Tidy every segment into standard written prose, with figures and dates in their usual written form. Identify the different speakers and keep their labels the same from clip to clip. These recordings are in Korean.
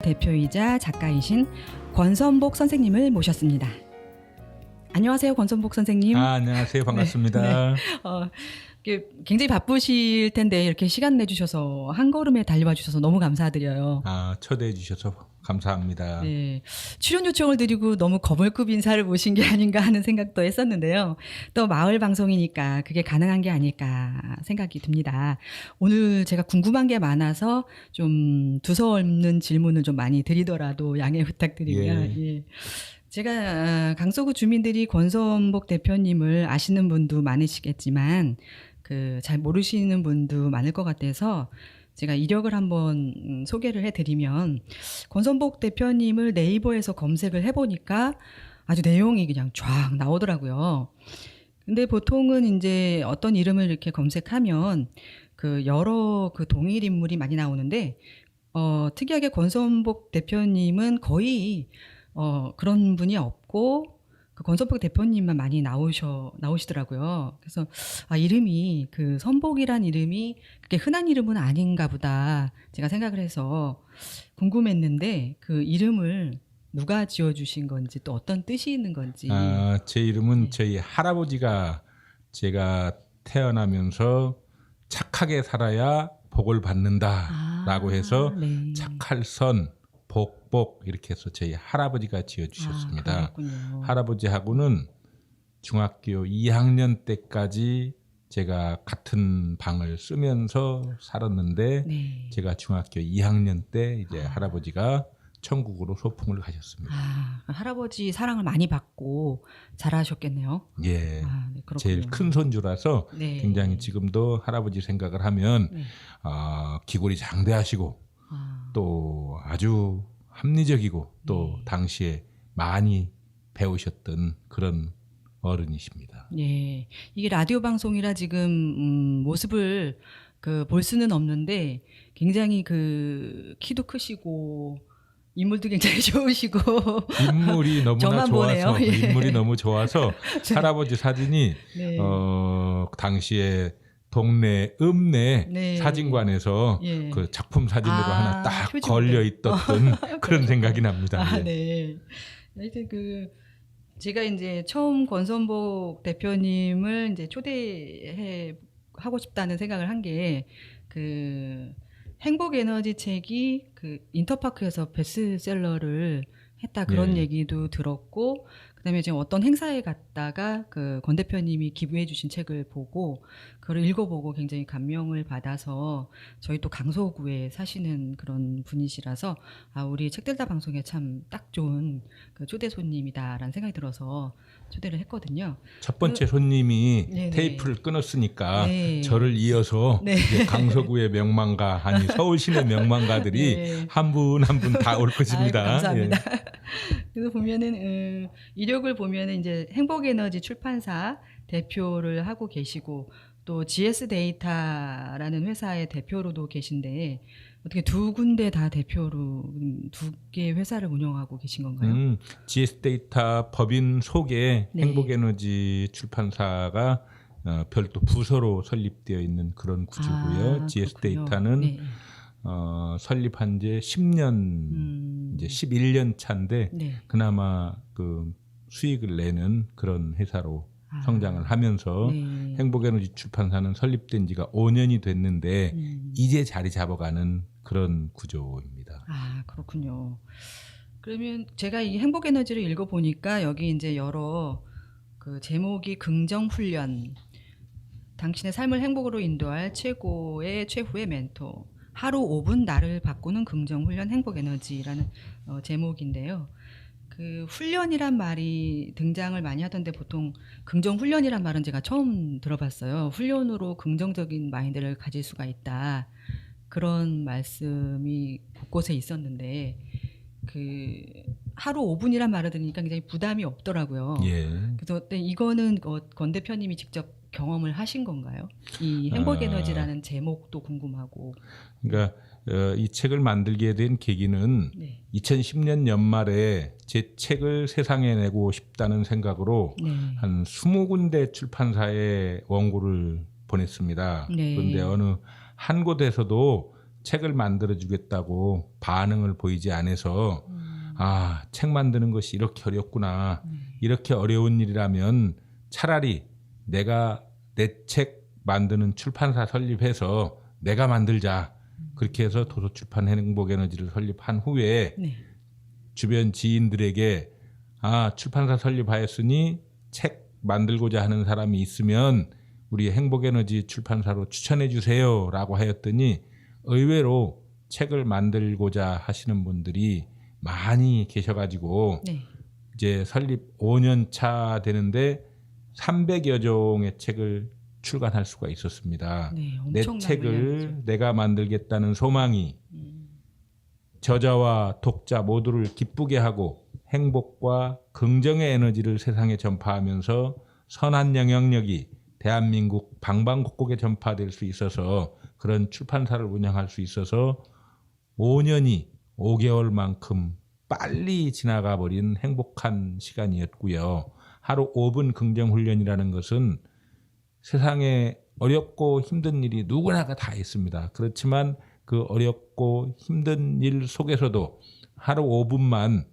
Speaker 1: 대표이자 작가이신 권선복 선생님을 모셨습니다. 안녕하세요, 권선복 선생님.
Speaker 2: 안녕하세요. 반갑습니다.
Speaker 1: 굉장히 바쁘실 텐데 이렇게 시간 내주셔서 한 걸음에 달려와 주셔서 너무 감사드려요.
Speaker 2: 초대해 주셔서 감사합니다.
Speaker 1: 네, 출연 요청을 드리고 너무 거물급 인사를 모신 게 아닌가 하는 생각도 했었는데요. 또 마을 방송이니까 그게 가능한 게 아닐까 생각이 듭니다. 오늘 제가 궁금한 게 많아서 좀 두서없는 질문을 좀 많이 드리더라도 양해 부탁드리고요. 예. 제가 강서구 주민들이 권선복 대표님을 아시는 분도 많으시겠지만 잘 모르시는 분도 많을 것 같아서 제가 이력을 한번 소개를 해드리면, 권선복 대표님을 네이버에서 검색을 해보니까 아주 내용이 그냥 쫙 나오더라고요. 근데 보통은 이제 어떤 이름을 이렇게 검색하면 여러 동일 인물이 많이 나오는데, 특이하게 권선복 대표님은 거의 그런 분이 없고 권선복 대표님만 많이 나오시더라고요. 그래서 이름이 선복이란 이름이 그렇게 흔한 이름은 아닌가 보다 제가 생각을 해서 궁금했는데, 그 이름을 누가 지어주신 건지 또 어떤 뜻이 있는 건지.
Speaker 2: 제 이름은 저희 할아버지가 제가 태어나면서 착하게 살아야 복을 받는다라고 해서
Speaker 1: 네.
Speaker 2: 착할 선 복복 이렇게 해서 저희 할아버지가 지어주셨습니다. 할아버지하고는 중학교 2학년 때까지 제가 같은 방을 쓰면서 살았는데,
Speaker 1: 네.
Speaker 2: 제가 중학교 2학년 때 이제 할아버지가 천국으로 소풍을 가셨습니다.
Speaker 1: 할아버지 사랑을 많이 받고 잘하셨겠네요.
Speaker 2: 예,
Speaker 1: 네, 그렇군요.
Speaker 2: 제일 큰 손주라서
Speaker 1: 네.
Speaker 2: 굉장히 지금도 할아버지 생각을 하면
Speaker 1: 네.
Speaker 2: 기골이 장대하시고 또 아주 합리적이고 또 당시에 많이 배우셨던 그런 어른이십니다.
Speaker 1: 예, 이게 라디오 방송이라 지금 모습을 볼 수는 없는데 굉장히 키도 크시고 인물도 굉장히 좋으시고
Speaker 2: 인물이 너무나
Speaker 1: 저만
Speaker 2: 좋아서
Speaker 1: 보네요. 예.
Speaker 2: 인물이 너무 좋아서 할아버지 사진이
Speaker 1: 네.
Speaker 2: 당시에 동네 읍내
Speaker 1: 네.
Speaker 2: 사진관에서
Speaker 1: 예.
Speaker 2: 그 작품 사진으로 하나 딱
Speaker 1: 표지부대.
Speaker 2: 걸려 있던 그런 생각이 납니다. 예.
Speaker 1: 네. 하여튼 제가 이제 처음 권선복 대표님을 이제 초대해 하고 싶다는 생각을 한 게 행복 에너지 책이 인터파크에서 베스트셀러를 했다, 그런
Speaker 2: 네.
Speaker 1: 얘기도 들었고, 그다음에 지금 어떤 행사에 갔다가 권 대표님이 기부해 주신 책을 보고 그걸 읽어보고 굉장히 감명을 받아서, 저희 또 강서구에 사시는 그런 분이시라서 우리 책들다 방송에 참 딱 좋은 초대 손님이다라는 생각이 들어서 초대를 했거든요.
Speaker 2: 첫 번째 손님이
Speaker 1: 네네.
Speaker 2: 테이프를 끊었으니까
Speaker 1: 네.
Speaker 2: 저를 이어서
Speaker 1: 네.
Speaker 2: 이제 강서구의 명망가, 아니 서울 시내 명망가들이
Speaker 1: 네.
Speaker 2: 한 분 한 분 다 올 것입니다.
Speaker 1: 감사합니다.
Speaker 2: 예.
Speaker 1: 그래서 보면은 이력을 보면은 이제 행복에너지 출판사 대표를 하고 계시고, 또 GS 데이터라는 회사의 대표로도 계신데, 어떻게 두 군데 다 대표로 두 개의 회사를 운영하고 계신 건가요?
Speaker 2: GS 데이터 법인 속에
Speaker 1: 네.
Speaker 2: 행복에너지 출판사가 별도 부서로 설립되어 있는 그런 구조고요. GS
Speaker 1: 그렇군요.
Speaker 2: 데이터는
Speaker 1: 네.
Speaker 2: 설립한 지 10년, 이제 11년 차인데
Speaker 1: 네.
Speaker 2: 그나마 수익을 내는 그런 회사로 성장을 하면서
Speaker 1: 네.
Speaker 2: 행복에너지 출판사는 설립된 지가 5년이 됐는데 이제 자리 잡아가는 그런 구조입니다.
Speaker 1: 그렇군요. 그러면 제가 이 행복에너지를 읽어보니까 여기 이제 여러 제목이 긍정훈련, 당신의 삶을 행복으로 인도할 최후의 멘토, 하루 5분 나를 바꾸는 긍정훈련 행복에너지라는 제목인데요. 훈련이란 말이 등장을 많이 하던데, 보통 긍정훈련이란 말은 제가 처음 들어봤어요. 훈련으로 긍정적인 마인드를 가질 수가 있다, 그런 말씀이 곳곳에 있었는데, 하루 5분이란 말을 들으니까 굉장히 부담이 없더라고요.
Speaker 2: 예.
Speaker 1: 그래서 이거는 권 대표님이 직접 경험을 하신 건가요? 이 행복에너지라는 제목도 궁금하고.
Speaker 2: 그러니까 이 책을 만들게 된 계기는
Speaker 1: 네.
Speaker 2: 2010년 연말에 제 책을 세상에 내고 싶다는 생각으로
Speaker 1: 네.
Speaker 2: 한 20군데 출판사에 원고를 보냈습니다.
Speaker 1: 네.
Speaker 2: 그런데 어느 한 곳에서도 책을 만들어주겠다고 반응을 보이지 않아서 책 만드는 것이 이렇게 어렵구나. 이렇게 어려운 일이라면 차라리 내가 내 책 만드는 출판사 설립해서 내가 만들자. 그렇게 해서 도서출판 행복에너지를 설립한 후에
Speaker 1: 네.
Speaker 2: 주변 지인들에게 출판사 설립하였으니 책 만들고자 하는 사람이 있으면 우리 행복에너지 출판사로 추천해 주세요 라고 하였더니 의외로 책을 만들고자 하시는 분들이 많이 계셔가지고
Speaker 1: 네.
Speaker 2: 이제 설립 5년 차 되는데 300여 종의 책을 출간할 수가 있었습니다.
Speaker 1: 네,
Speaker 2: 내
Speaker 1: 엄청난
Speaker 2: 책을
Speaker 1: 물량이죠.
Speaker 2: 내가 만들겠다는 소망이 저자와 독자 모두를 기쁘게 하고 행복과 긍정의 에너지를 세상에 전파하면서 선한 영향력이 대한민국 방방곡곡에 전파될 수 있어서 그런 출판사를 운영할 수 있어서 5년이 5개월만큼 빨리 지나가 버린 행복한 시간이었고요. 하루 5분 긍정훈련이라는 것은 세상에 어렵고 힘든 일이 누구나가 다 있습니다. 그렇지만 그 어렵고 힘든 일 속에서도 하루 5분만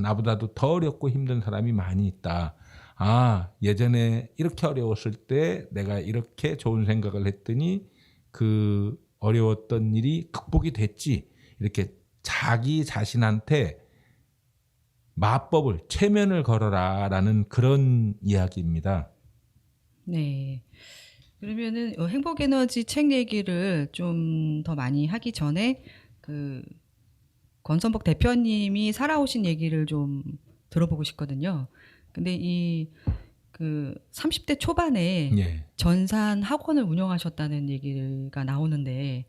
Speaker 2: 나보다도 더 어렵고 힘든 사람이 많이 있다. 예전에 이렇게 어려웠을 때 내가 이렇게 좋은 생각을 했더니 그 어려웠던 일이 극복이 됐지. 이렇게 자기 자신한테 마법을 체면을 걸어라라는 그런 이야기입니다.
Speaker 1: 네. 그러면은 행복에너지 책 얘기를 좀 더 많이 하기 전에 그 권선복 대표님이 살아오신 얘기를 좀 들어보고 싶거든요. 근데 이 그 30대 초반에
Speaker 2: 예.
Speaker 1: 전산 학원을 운영하셨다는 얘기가 나오는데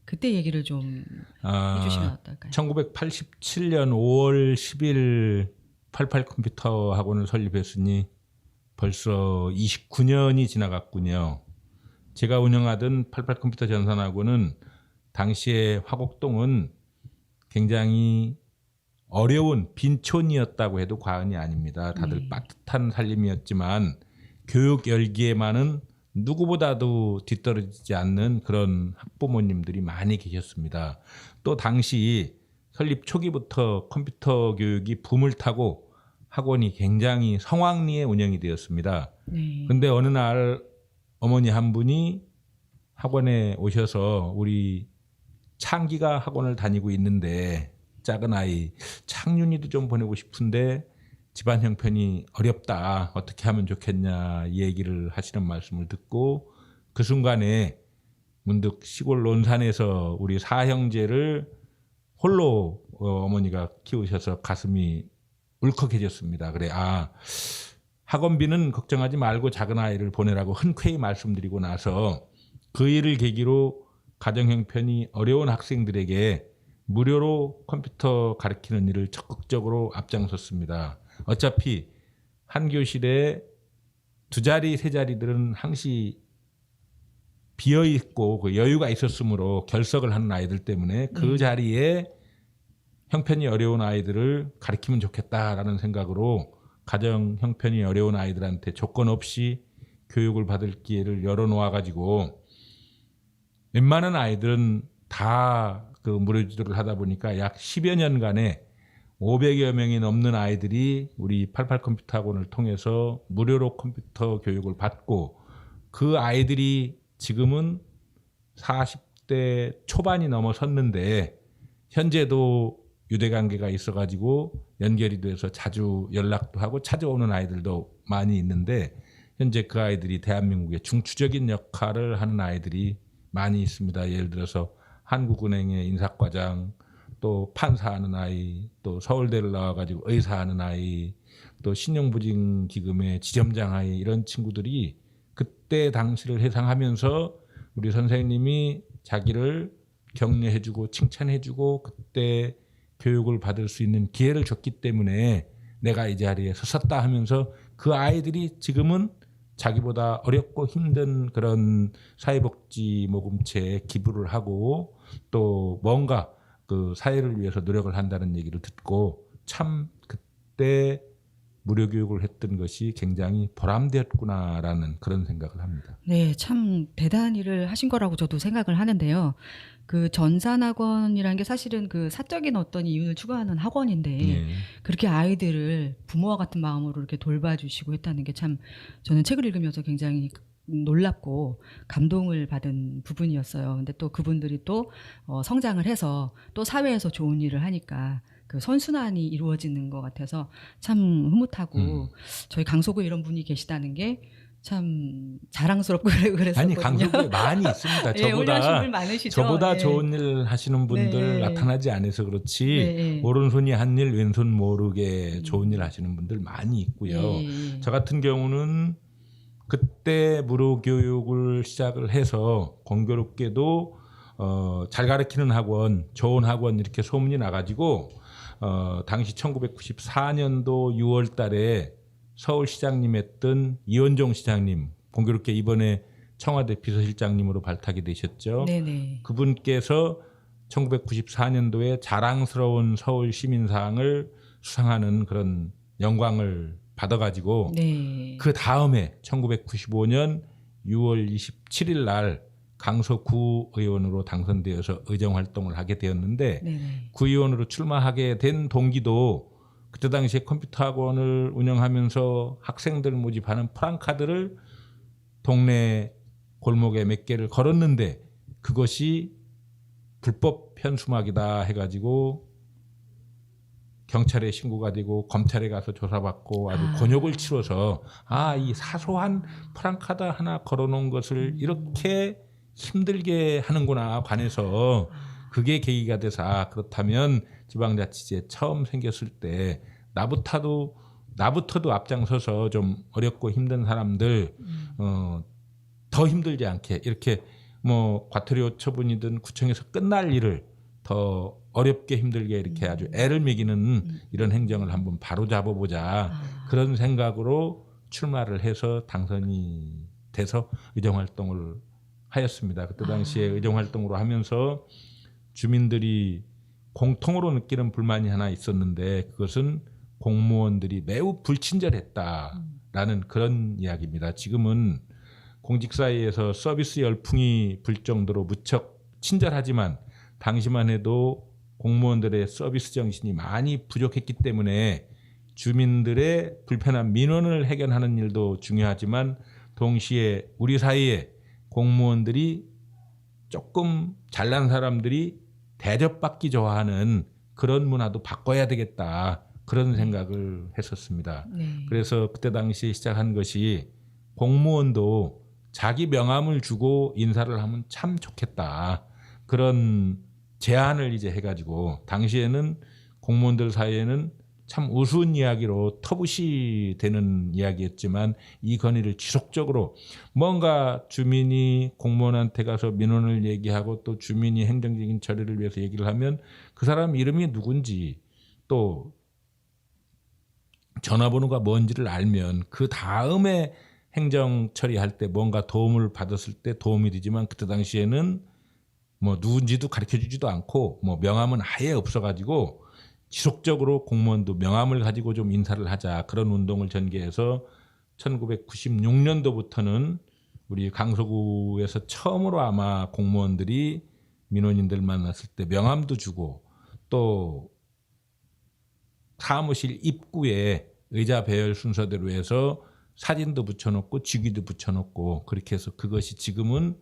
Speaker 1: 그때 얘기를 좀 해주시면 어떨까요?
Speaker 2: 1987년 5월 10일 88 컴퓨터 학원을 설립했으니 벌써 29년이 지나갔군요. 제가 운영하던 88 컴퓨터 전산학원은 당시에 화곡동은 굉장히 어려운 빈촌이었다고 해도 과언이 아닙니다. 다들 빠듯한 살림이었지만 교육 열기에만은 누구보다도 뒤떨어지지 않는 그런 학부모님들이 많이 계셨습니다. 또 당시 설립 초기부터 컴퓨터 교육이 붐을 타고 학원이 굉장히 성황리에 운영이 되었습니다. 그런데 어느 날 어머니 한 분이 학원에 오셔서 우리 창기가 학원을 다니고 있는데 작은 아이 창윤이도 좀 보내고 싶은데 집안 형편이 어렵다. 어떻게 하면 좋겠냐 이 얘기를 하시는 말씀을 듣고 그 순간에 문득 시골 논산에서 우리 사형제를 홀로 어머니가 키우셔서 가슴이 울컥해졌습니다. 그래 학원비는 걱정하지 말고 작은 아이를 보내라고 흔쾌히 말씀드리고 나서 그 일을 계기로 가정 형편이 어려운 학생들에게 무료로 컴퓨터 가르치는 일을 적극적으로 앞장섰습니다. 어차피 한 교실에 2자리, 3자리들은 항시 비어 있고 그 여유가 있었으므로 결석을 하는 아이들 때문에 그 자리에 형편이 어려운 아이들을 가르치면 좋겠다라는 생각으로 가정 형편이 어려운 아이들한테 조건 없이 교육을 받을 기회를 열어놓아 가지고 웬만한 아이들은 다 그 무료 지도를 하다 보니까 약 10여 년간에 500여 명이 넘는 아이들이 우리 88 컴퓨터 학원을 통해서 무료로 컴퓨터 교육을 받고 그 아이들이 지금은 40대 초반이 넘어섰는데 현재도 유대관계가 있어가지고 연결이 돼서 자주 연락도 하고 찾아오는 아이들도 많이 있는데 현재 그 아이들이 대한민국의 중추적인 역할을 하는 아이들이 많이 있습니다. 예를 들어서 한국은행의 인사과장, 또 판사하는 아이, 또 서울대를 나와가지고 의사하는 아이, 또 신용보증기금의 지점장 아이 이런 친구들이 그때 당시를 회상하면서 우리 선생님이 자기를 격려해주고 칭찬해주고 그때 교육을 받을 수 있는 기회를 줬기 때문에 내가 이 자리에 섰다 하면서 그 아이들이 지금은 자기보다 어렵고 힘든 그런 사회복지 모금체에 기부를 하고 또 뭔가 그 사회를 위해서 노력을 한다는 얘기를 듣고 참 그때 무료 교육을 했던 것이 굉장히 보람되었구나라는 그런 생각을 합니다.
Speaker 1: 네, 참 대단한 일을 하신 거라고 저도 생각을 하는데요. 그 전산학원이라는 게 사실은 그 사적인 어떤 이윤을 추구하는 학원인데
Speaker 2: 예.
Speaker 1: 그렇게 아이들을 부모와 같은 마음으로 이렇게 돌봐주시고 했다는 게 참 저는 책을 읽으면서 굉장히 놀랍고 감동을 받은 부분이었어요. 근데 또 그분들이 또 성장을 해서 또 사회에서 좋은 일을 하니까 그 선순환이 이루어지는 것 같아서 참 흐뭇하고 저희 강서구에 이런 분이 계시다는 게 참 자랑스럽고 그랬었거든요.
Speaker 2: 아니 강서구에 많이 있습니다.
Speaker 1: 예, 훌륭하신 분 많으시죠.
Speaker 2: 저보다
Speaker 1: 예.
Speaker 2: 좋은 일 하시는 분들
Speaker 1: 네.
Speaker 2: 나타나지 않아서 그렇지
Speaker 1: 네.
Speaker 2: 오른손이 한 일 왼손 모르게 좋은 일 하시는 분들 많이 있고요.
Speaker 1: 예.
Speaker 2: 저 같은 경우는 그때 무료 교육을 시작을 해서 공교롭게도 잘 가르치는 학원, 좋은 학원 이렇게 소문이 나가지고 당시 1994년도 6월 달에 서울시장님 했던 이원종 시장님, 공교롭게 이번에 청와대 비서실장님으로 발탁이 되셨죠.
Speaker 1: 네네.
Speaker 2: 그분께서 1994년도에 자랑스러운 서울시민상을 수상하는 그런 영광을 받아가지고
Speaker 1: 네.
Speaker 2: 그 다음에 1995년 6월 27일 날 강서구의원으로 당선되어서 의정활동을 하게 되었는데
Speaker 1: 네네.
Speaker 2: 구의원으로 출마하게 된 동기도 그때 당시에 컴퓨터 학원을 운영하면서 학생들 모집하는 프랑카드를 동네 골목에 몇 개를 걸었는데 그것이 불법 현수막이다 해가지고 경찰에 신고가 되고 검찰에 가서 조사받고 아주 곤욕을 치러서 이 사소한 프랑카드 하나 걸어놓은 것을 이렇게 힘들게 하는구나 관해서 그게 계기가 돼서 그렇다면 지방자치제 처음 생겼을 때 나부터도 앞장서서 좀 어렵고 힘든 사람들 더 힘들지 않게 이렇게 뭐 과태료 처분이든 구청에서 끝날 일을 더 어렵게 힘들게 이렇게 아주 애를 먹이는 이런 행정을 한번 바로 잡아보자 그런 생각으로 출마를 해서 당선이 돼서 의정활동을 하였습니다. 그때 당시에 의정활동으로 하면서 주민들이 공통으로 느끼는 불만이 하나 있었는데 그것은 공무원들이 매우 불친절했다라는 그런 이야기입니다. 지금은 공직사회에서 서비스 열풍이 불 정도로 무척 친절하지만 당시만 해도 공무원들의 서비스 정신이 많이 부족했기 때문에 주민들의 불편한 민원을 해결하는 일도 중요하지만 동시에 우리 사이에 공무원들이 조금 잘난 사람들이 대접받기 좋아하는 그런 문화도 바꿔야 되겠다 그런 생각을 했었습니다.
Speaker 1: 네.
Speaker 2: 그래서 그때 당시에 시작한 것이 공무원도 자기 명함을 주고 인사를 하면 참 좋겠다 그런 제안을 이제 해가지고 당시에는 공무원들 사이에는 참 우스운 이야기로 터부시 되는 이야기였지만 이 건의를 지속적으로 뭔가 주민이 공무원한테 가서 민원을 얘기하고 또 주민이 행정적인 처리를 위해서 얘기를 하면 그 사람 이름이 누군지 또 전화번호가 뭔지를 알면 그 다음에 행정 처리할 때 뭔가 도움을 받았을 때 도움이 되지만 그때 당시에는 뭐 누군지도 가르쳐주지도 않고 뭐 명함은 아예 없어가지고 지속적으로 공무원도 명함을 가지고 좀 인사를 하자 그런 운동을 전개해서 1996년도부터는 우리 강서구에서 처음으로 아마 공무원들이 민원인들 만났을 때 명함도 주고 또 사무실 입구에 의자 배열 순서대로 해서 사진도 붙여놓고 직위도 붙여놓고 그렇게 해서 그것이 지금은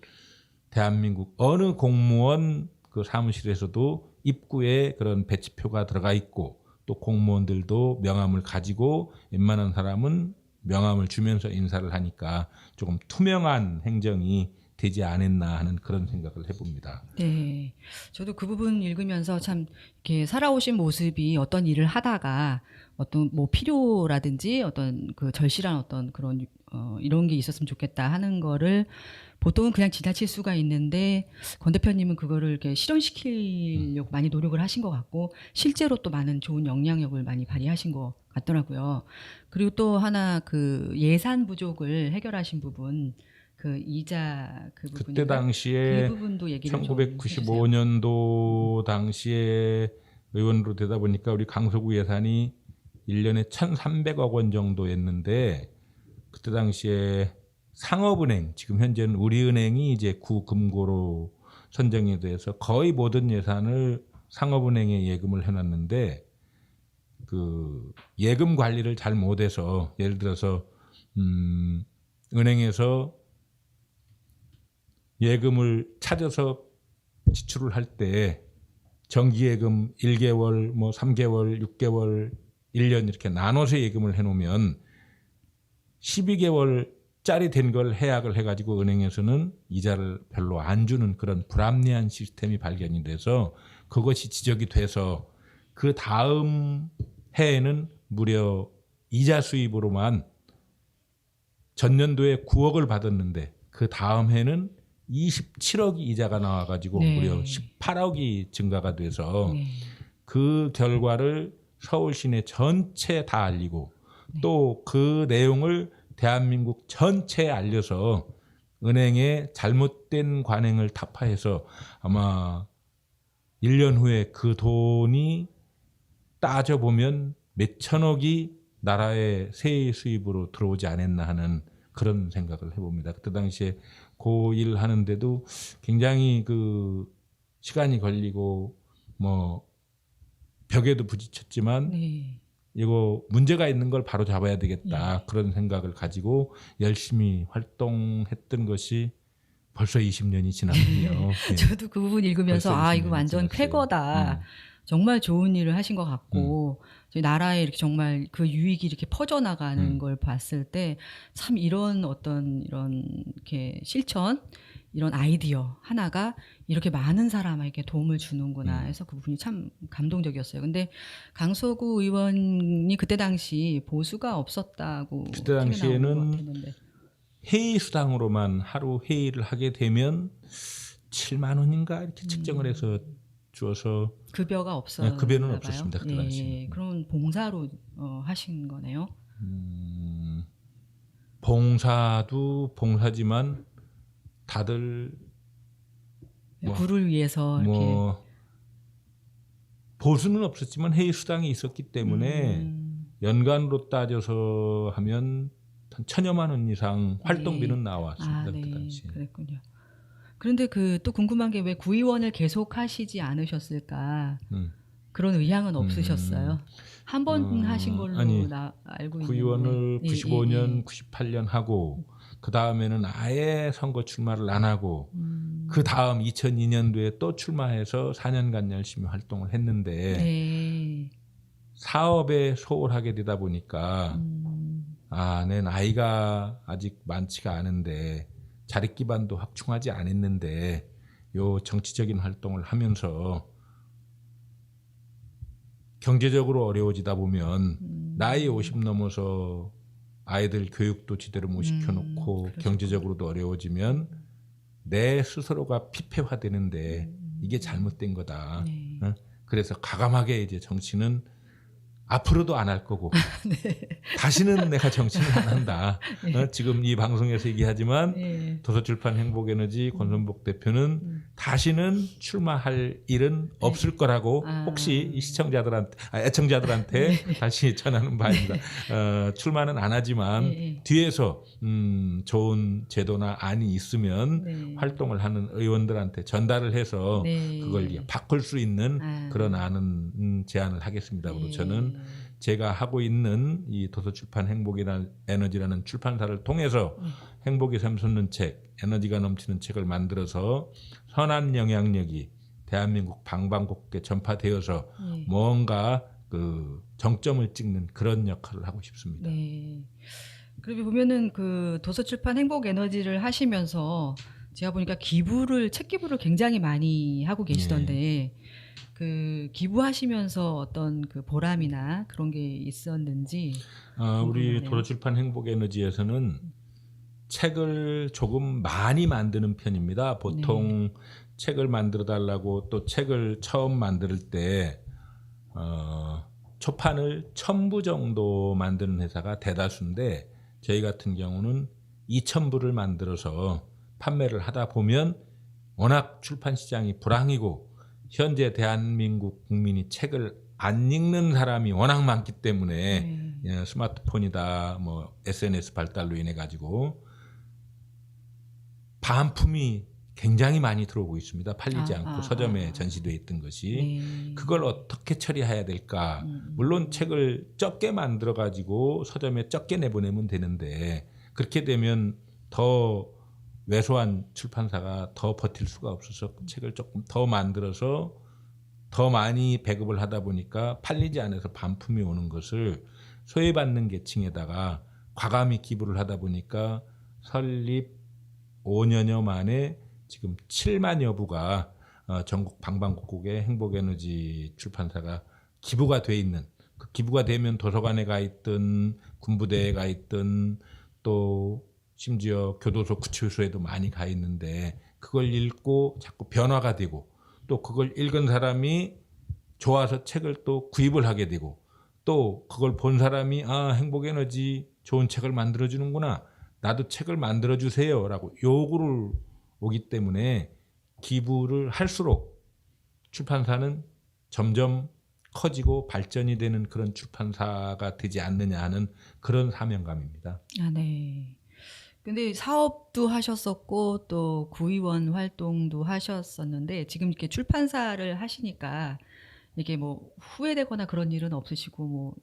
Speaker 2: 대한민국 어느 공무원 그 사무실에서도 입구에 그런 배치표가 들어가 있고 또 공무원들도 명함을 가지고 웬만한 사람은 명함을 주면서 인사를 하니까 조금 투명한 행정이 되지 않았나 하는 그런 생각을 해봅니다.
Speaker 1: 네. 저도 그 부분 읽으면서 참 이렇게 살아오신 모습이 어떤 일을 하다가 어떤 뭐 필요라든지 어떤 그 절실한 어떤 그런 이런 게 있었으면 좋겠다 하는 거를 보통은 그냥 지나칠 수가 있는데 권 대표님은 그거를 이렇게 실현시키려고 많이 노력을 하신 것 같고 실제로 또 많은 좋은 영향력을 많이 발휘하신 것 같더라고요. 그리고 또 하나 그 예산 부족을 해결하신 부분 그 이자 그 부분
Speaker 2: 그때 당시에
Speaker 1: 그 부분도 얘기를
Speaker 2: 1995년도 당시에 의원으로 되다 보니까 우리 강서구 예산이 1년에 1,300억 원 정도였는데 그때 당시에 상업은행, 지금 현재는 우리은행이 이제 구금고로 선정이 돼서 거의 모든 예산을 상업은행에 예금을 해놨는데 그 예금 관리를 잘 못해서 예를 들어서 은행에서 예금을 찾아서 지출을 할 때 정기예금 1개월, 뭐 3개월, 6개월, 1년 이렇게 나눠서 예금을 해놓으면 12개월짜리 된 걸 해약을 해가지고 은행에서는 이자를 별로 안 주는 그런 불합리한 시스템이 발견이 돼서 그것이 지적이 돼서 그 다음 해에는 무려 이자 수입으로만 전년도에 9억을 받았는데 그 다음 해는 27억이 이자가 나와가지고
Speaker 1: 네.
Speaker 2: 무려 18억이 증가가 돼서
Speaker 1: 네.
Speaker 2: 그 결과를 서울 시내 전체에 다 알리고 또 그 내용을 대한민국 전체에 알려서 은행의 잘못된 관행을 타파해서 아마 1년 후에 그 돈이 따져보면 몇천억이 나라의 세의 수입으로 들어오지 않았나 하는 그런 생각을 해봅니다. 그때 당시에 고1 하는데도 굉장히 그 시간이 걸리고 뭐 벽에도 부딪혔지만
Speaker 1: 네.
Speaker 2: 이거 문제가 있는 걸 바로 잡아야 되겠다. 그런 생각을 가지고 열심히 활동했던 것이 벌써 20년이 지났군요. 예.
Speaker 1: 저도 그 부분 읽으면서
Speaker 2: 벌써
Speaker 1: 아 이거
Speaker 2: 20년이
Speaker 1: 완전
Speaker 2: 지났어요.
Speaker 1: 쾌거다. 정말 좋은 일을 하신 것 같고 저희 나라에 이렇게 정말 그 유익이 이렇게 퍼져나가는 걸 봤을 때 참 이런 어떤 이런 이렇게 실천 이런 아이디어 하나가 이렇게 많은 사람에게 도움을 주는구나 해서 그 부분이 참 감동적이었어요. 근데 강서구 의원이 그때 당시 보수가 없었다고
Speaker 2: 그때
Speaker 1: 책에 나오는 것
Speaker 2: 당시에는
Speaker 1: 같았는데
Speaker 2: 회의 수당으로만 하루 회의를 하게 되면 7만 원인가 이렇게 측정을 해서 주어서
Speaker 1: 급여가 없었나요?
Speaker 2: 급여는 없었습니다. 그때 당시.
Speaker 1: 그럼 봉사로 하신 거네요.
Speaker 2: 봉사도 봉사지만 다들 뭐,
Speaker 1: 구를 위해서 이렇게
Speaker 2: 뭐 보수는 없었지만 회의 수당이 있었기 때문에 연간으로 따져서 하면 한 1,000여만 원 이상 활동비는 나왔습니다. 그때
Speaker 1: 네.
Speaker 2: 당시.
Speaker 1: 그랬군요. 그런데 그 또 궁금한 게 왜 구의원을 계속 하시지 않으셨을까? 그런 의향은 없으셨어요? 한 번 하신 걸로
Speaker 2: 아니,
Speaker 1: 알고 있는데.
Speaker 2: 구의원을
Speaker 1: 예,
Speaker 2: 95년,
Speaker 1: 예.
Speaker 2: 98년 하고 그 다음에는 아예 선거 출마를 안 하고 그 다음 2002년도에 또 출마해서 4년간 열심히 활동을 했는데
Speaker 1: 네.
Speaker 2: 사업에 소홀하게 되다 보니까 내 나이가 아직 많지가 않은데 자립 기반도 확충하지 않았는데 요 정치적인 활동을 하면서 경제적으로 어려워지다 보면 나이 50 넘어서 아이들 교육도 제대로 못 시켜놓고 경제적으로도 어려워지면 내 스스로가 피폐화되는데 이게 잘못된 거다.
Speaker 1: 네.
Speaker 2: 그래서 가감하게 이제 정치는 앞으로도 안 할 거고 다시는 내가 정치를 안 한다. 지금 이 방송에서 얘기하지만
Speaker 1: 네.
Speaker 2: 도서출판 행복에너지 권선복 대표는 다시는 출마할 일은 없을 거라고 혹시 이 시청자들한테 애청자들한테 다시 전하는 바입니다. 출마는 안 하지만 뒤에서 좋은 제도나 안이 있으면 활동을 하는 의원들한테 전달을 해서 그걸 바꿀 수 있는 그런 안은 제안을 하겠습니다. 그리고 저는 제가 하고 있는 이 도서출판 행복에너지라는 출판사를 통해서 행복이 샘솟는 책, 에너지가 넘치는 책을 만들어서 선한 영향력이 대한민국 방방곡곡에 전파되어서 뭔가 그 정점을 찍는 그런 역할을 하고 싶습니다.
Speaker 1: 네. 그리고 보면은 그 도서출판 행복에너지를 하시면서 제가 보니까 책 기부를 굉장히 많이 하고 계시던데 그 기부하시면서 어떤 그 보람이나 그런 게 있었는지
Speaker 2: 우리 도서출판 행복에너지에서는 책을 조금 많이 만드는 편입니다. 보통 책을 만들어 달라고 또 책을 처음 만들 때 초판을 1,000부 정도 만드는 회사가 대다수인데 저희 같은 경우는 2,000부를 만들어서 판매를 하다 보면 워낙 출판 시장이 불황이고 현재 대한민국 국민이 책을 안 읽는 사람이 워낙 많기 때문에
Speaker 1: 네.
Speaker 2: 스마트폰이다, 뭐 SNS 발달로 인해 가지고 반품이 굉장히 많이 들어오고 있습니다. 팔리지 않고 서점에 전시돼 있던 것이.
Speaker 1: 네.
Speaker 2: 그걸 어떻게 처리해야 될까? 물론 책을 적게 만들어 가지고 서점에 적게 내보내면 되는데 그렇게 되면 더 왜소한 출판사가 더 버틸 수가 없어서 책을 조금 더 만들어서 더 많이 배급을 하다 보니까 팔리지 않아서 반품이 오는 것을 소외받는 계층에다가 과감히 기부를 하다 보니까 설립 5년여 만에 지금 7만여 부가 전국 방방곡곡에 행복에너지 출판사가 기부가 돼 있는, 그 기부가 되면 도서관에 가 있든 군부대에 가 있든 또 심지어 교도소 구치소에도 많이 가 있는데 그걸 읽고 자꾸 변화가 되고 또 그걸 읽은 사람이 좋아서 책을 또 구입을 하게 되고 또 그걸 본 사람이 행복에너지 좋은 책을 만들어주는구나, 나도 책을 만들어주세요 라고 요구를 오기 때문에 기부를 할수록 출판사는 점점 커지고 발전이 되는 그런 출판사가 되지 않느냐 하는 그런 사명감입니다.
Speaker 1: 네. 근데 사업도 하셨었고 또 구의원 활동도 하셨었는데 지금 이렇게 출판사를 하시니까 이게 뭐 후회되거나 그런 일은 없으시고 뭐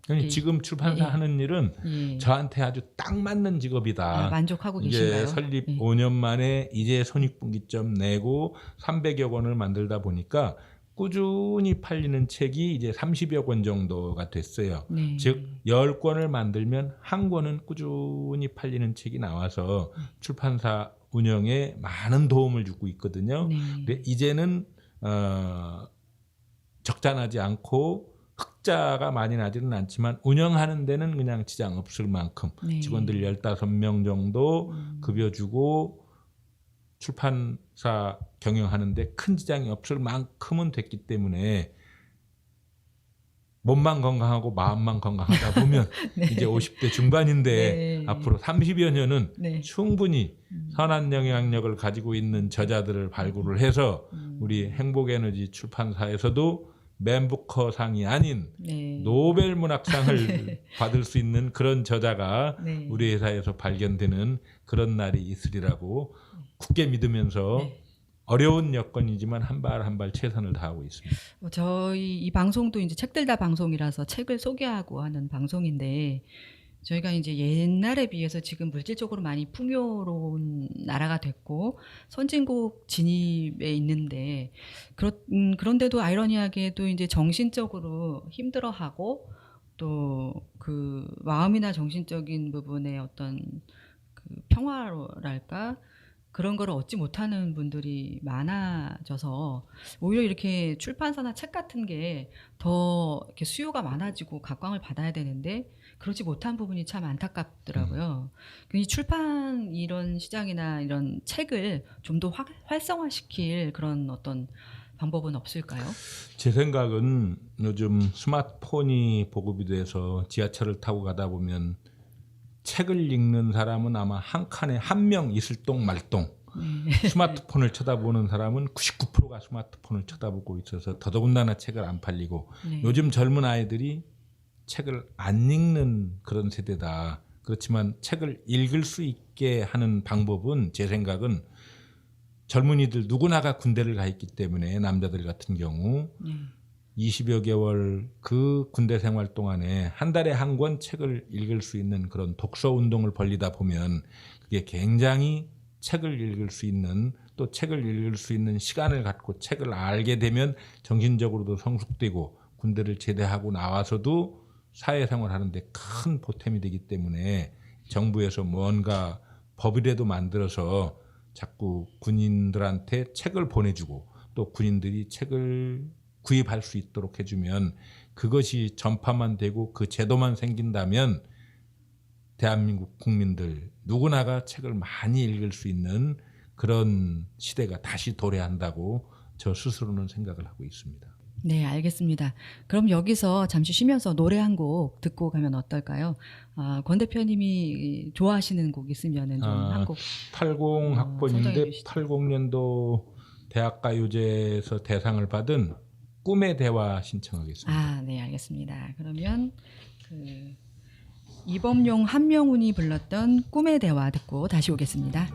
Speaker 1: 이렇게
Speaker 2: 지금 출판사
Speaker 1: 예, 예.
Speaker 2: 하는 일은
Speaker 1: 예.
Speaker 2: 저한테 아주 딱 맞는 직업이다.
Speaker 1: 만족하고
Speaker 2: 이제
Speaker 1: 계신가요?
Speaker 2: 설립
Speaker 1: 예.
Speaker 2: 5년 만에 이제 손익분기점 내고 300여 권을 만들다 보니까 꾸준히 팔리는 책이 이제 30여 권 정도가 됐어요.
Speaker 1: 네.
Speaker 2: 즉 10권을 만들면 한 권은 꾸준히 팔리는 책이 나와서 출판사 운영에 많은 도움을 주고 있거든요.
Speaker 1: 네.
Speaker 2: 근데 이제는 적자나지 않고 흑자가 많이 나지는 않지만 운영하는 데는 그냥 지장 없을 만큼
Speaker 1: 네.
Speaker 2: 직원들 15명 정도 급여 주고 출판사 경영하는데 큰 지장이 없을 만큼은 됐기 때문에 몸만 건강하고 마음만 건강하다 보면
Speaker 1: 네.
Speaker 2: 이제 50대 중반인데
Speaker 1: 네.
Speaker 2: 앞으로 30여 년은
Speaker 1: 네.
Speaker 2: 충분히 선한 영향력을 가지고 있는 저자들을 발굴을 해서 우리 행복에너지 출판사에서도 맨부커상이 아닌
Speaker 1: 네.
Speaker 2: 노벨 문학상을 받을 수 있는 그런 저자가
Speaker 1: 네.
Speaker 2: 우리 회사에서 발견되는 그런 날이 있으리라고 굳게 믿으면서
Speaker 1: 네.
Speaker 2: 어려운 여건이지만 한 발 한 발 최선을 다하고 있습니다.
Speaker 1: 저희 이 방송도 이제 책들다 방송이라서 책을 소개하고 하는 방송인데 저희가 이제 옛날에 비해서 지금 물질적으로 많이 풍요로운 나라가 됐고 선진국 진입에 있는데 그런데도 아이러니하게도 이제 정신적으로 힘들어하고 또 그 마음이나 정신적인 부분의 어떤 그 평화랄까 그런 거를 얻지 못하는 분들이 많아져서 오히려 이렇게 출판사나 책 같은 게 더 이렇게 수요가 많아지고 각광을 받아야 되는데 그렇지 못한 부분이 참 안타깝더라고요. 이 출판 이런 시장이나 이런 책을 좀 더 활성화시킬 그런 어떤 방법은 없을까요?
Speaker 2: 제 생각은 요즘 스마트폰이 보급이 돼서 지하철을 타고 가다 보면 책을 읽는 사람은 아마 한 칸에 한 명 있을 똥 말똥. 스마트폰을 쳐다보는 사람은 99%가 스마트폰을 쳐다보고 있어서 더더군다나 책을 안 팔리고
Speaker 1: 네.
Speaker 2: 요즘 젊은 아이들이 책을 안 읽는 그런 세대다. 그렇지만 책을 읽을 수 있게 하는 방법은 제 생각은 젊은이들 누구나가 군대를 가 있기 때문에 남자들 같은 경우 20여 개월 그 군대 생활 동안에 한 달에 한 권 책을 읽을 수 있는 그런 독서 운동을 벌리다 보면 그게 굉장히 책을 읽을 수 있는 또 책을 읽을 수 있는 시간을 갖고 책을 알게 되면 정신적으로도 성숙되고 군대를 제대하고 나와서도 사회생활 하는데 큰 보탬이 되기 때문에 정부에서 뭔가 법이라도 만들어서 자꾸 군인들한테 책을 보내주고 또 군인들이 책을 구입할 수 있도록 해주면 그것이 전파만 되고 그 제도만 생긴다면 대한민국 국민들 누구나가 책을 많이 읽을 수 있는 그런 시대가 다시 도래한다고 저 스스로는 생각을 하고 있습니다.
Speaker 1: 네, 알겠습니다. 그럼 여기서 잠시 쉬면서 노래 한 곡 듣고 가면 어떨까요? 권 대표님이 좋아하시는 곡 있으면은 좀 한 곡
Speaker 2: 80
Speaker 1: 선정해
Speaker 2: 학번인데
Speaker 1: 주시죠.
Speaker 2: 80년도 대학가요제에서 대상을 받은 꿈의 대화 신청하겠습니다.
Speaker 1: 아, 네, 알겠습니다. 그러면 이범용 한명훈이 불렀던 꿈의 대화 듣고 다시 오겠습니다.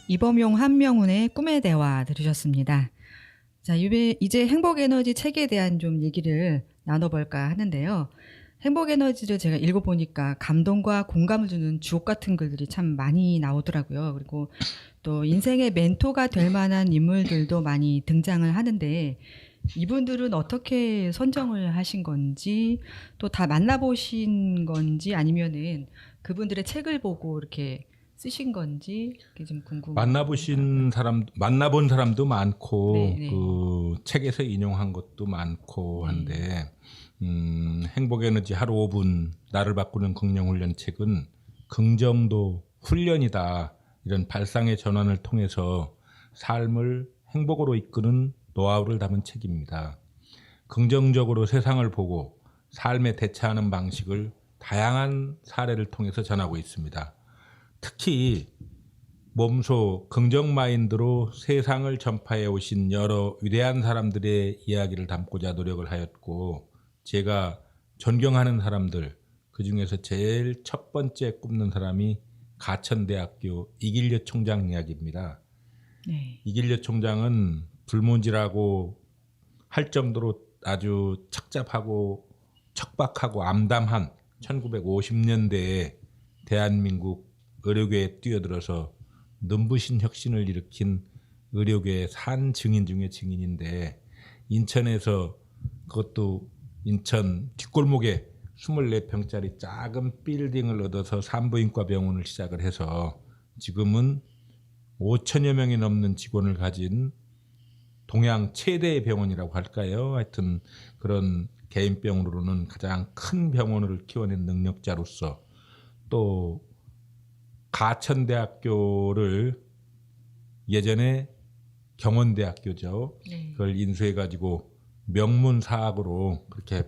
Speaker 1: 이범용 한명훈의 꿈의 대화 들으셨습니다. 자, 이제 행복에너지 책에 대한 좀 얘기를 나눠볼까 하는데요. 행복에너지를 제가 읽어보니까 감동과 공감을 주는 주옥 같은 글들이 참 많이 나오더라고요. 그리고 또 인생의 멘토가 될 만한 인물들도 많이 등장을 하는데 이분들은 어떻게 선정을 하신 건지 또 다 만나보신 건지 아니면은 그분들의 책을 보고 이렇게 쓰신 건지 그게 좀 궁금합니다.
Speaker 2: 만나본 사람도 많고
Speaker 1: 네.
Speaker 2: 그 책에서 인용한 것도 많고 한데 행복에너지 하루 5분 나를 바꾸는 긍정훈련 책은 긍정도 훈련이다. 이런 발상의 전환을 통해서 삶을 행복으로 이끄는 노하우를 담은 책입니다. 긍정적으로 세상을 보고 삶에 대처하는 방식을 다양한 사례를 통해서 전하고 있습니다. 특히 몸소 긍정 마인드로 세상을 전파해 오신 여러 위대한 사람들의 이야기를 담고자 노력을 하였고, 제가 존경하는 사람들, 그중에서 제일 첫 번째 꼽는 사람이 가천대학교 이길려 총장 이야기입니다.
Speaker 1: 네.
Speaker 2: 이길려 총장은 불문지라고 할 정도로 아주 착잡하고 척박하고 암담한 1950년대에 대한민국 의료계에 뛰어들어서 눈부신 혁신을 일으킨 의료계의 산 증인 중에 증인인데, 인천에서 그것도 인천 뒷골목에 24평짜리 작은 빌딩을 얻어서 산부인과 병원을 시작을 해서 지금은 5천여 명이 넘는 직원을 가진 동양 최대의 병원이라고 할까요? 하여튼 그런 개인병으로는 가장 큰 병원을 키워낸 능력자로서, 또 가천대학교를 예전에 경원대학교죠.
Speaker 1: 네.
Speaker 2: 그걸 인수해가지고 명문사학으로 그렇게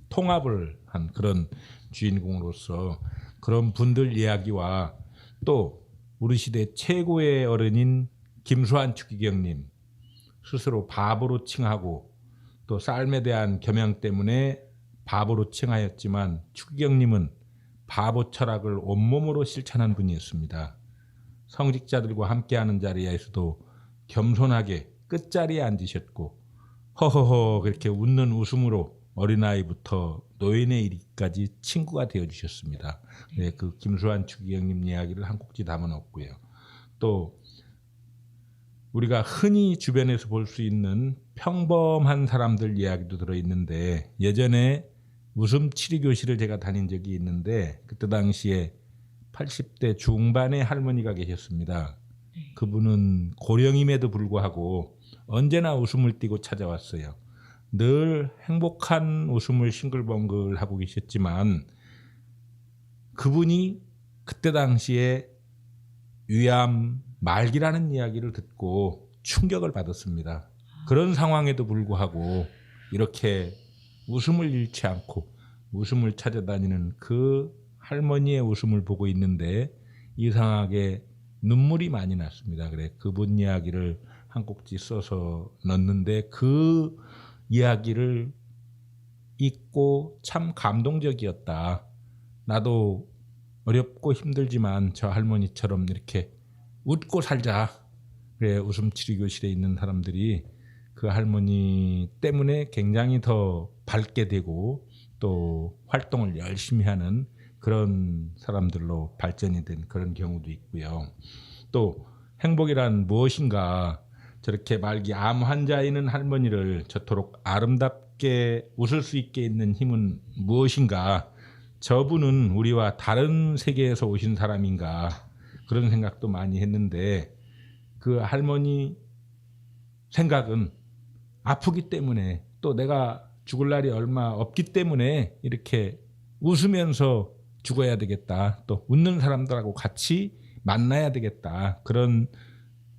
Speaker 2: 통합을 한 그런 주인공으로서 그런 분들 이야기와, 또 우리 시대 최고의 어른인 김수환 추기경님, 스스로 바보로 칭하고 또 삶에 대한 겸양 때문에 바보로 칭하였지만 추기경님은 바보 철학을 온몸으로 실천한 분이었습니다. 성직자들과 함께하는 자리에서도 겸손하게 끝자리에 앉으셨고 허허허 그렇게 웃는 웃음으로 어린아이부터 노인에 이르기까지 친구가 되어주셨습니다. 네, 그 김수환 추기경님 이야기를 한 꼭지 담아놓고요. 또 우리가 흔히 주변에서 볼 수 있는 평범한 사람들 이야기도 들어있는데, 예전에 웃음 치료 교실을 제가 다닌 적이 있는데 그때 당시에 80대 중반의 할머니가 계셨습니다. 그분은 고령임에도 불구하고 언제나 웃음을 띠고 찾아왔어요. 늘 행복한 웃음을 싱글벙글 하고 계셨지만, 그분이 그때 당시에 위암 말기라는 이야기를 듣고 충격을 받았습니다. 그런 상황에도 불구하고 이렇게 웃음을 잃지 않고 웃음을 찾아다니는 그 할머니의 웃음을 보고 있는데 이상하게 눈물이 많이 났습니다. 그래, 그분 이야기를 한 꼭지 써서 넣었는데 그 이야기를 읽고 참 감동적이었다. 나도 어렵고 힘들지만 저 할머니처럼 이렇게 웃고 살자. 그래, 웃음치료교실에 있는 사람들이 그 할머니 때문에 굉장히 더 밝게 되고 또 활동을 열심히 하는 그런 사람들로 발전이 된 그런 경우도 있고요. 또 행복이란 무엇인가, 저렇게 말기 암 환자에 있는 할머니를 저토록 아름답게 웃을 수 있게 있는 힘은 무엇인가, 저분은 우리와 다른 세계에서 오신 사람인가, 그런 생각도 많이 했는데, 그 할머니 생각은 아프기 때문에 또 내가 죽을 날이 얼마 없기 때문에 이렇게 웃으면서 죽어야 되겠다, 또 웃는 사람들하고 같이 만나야 되겠다, 그런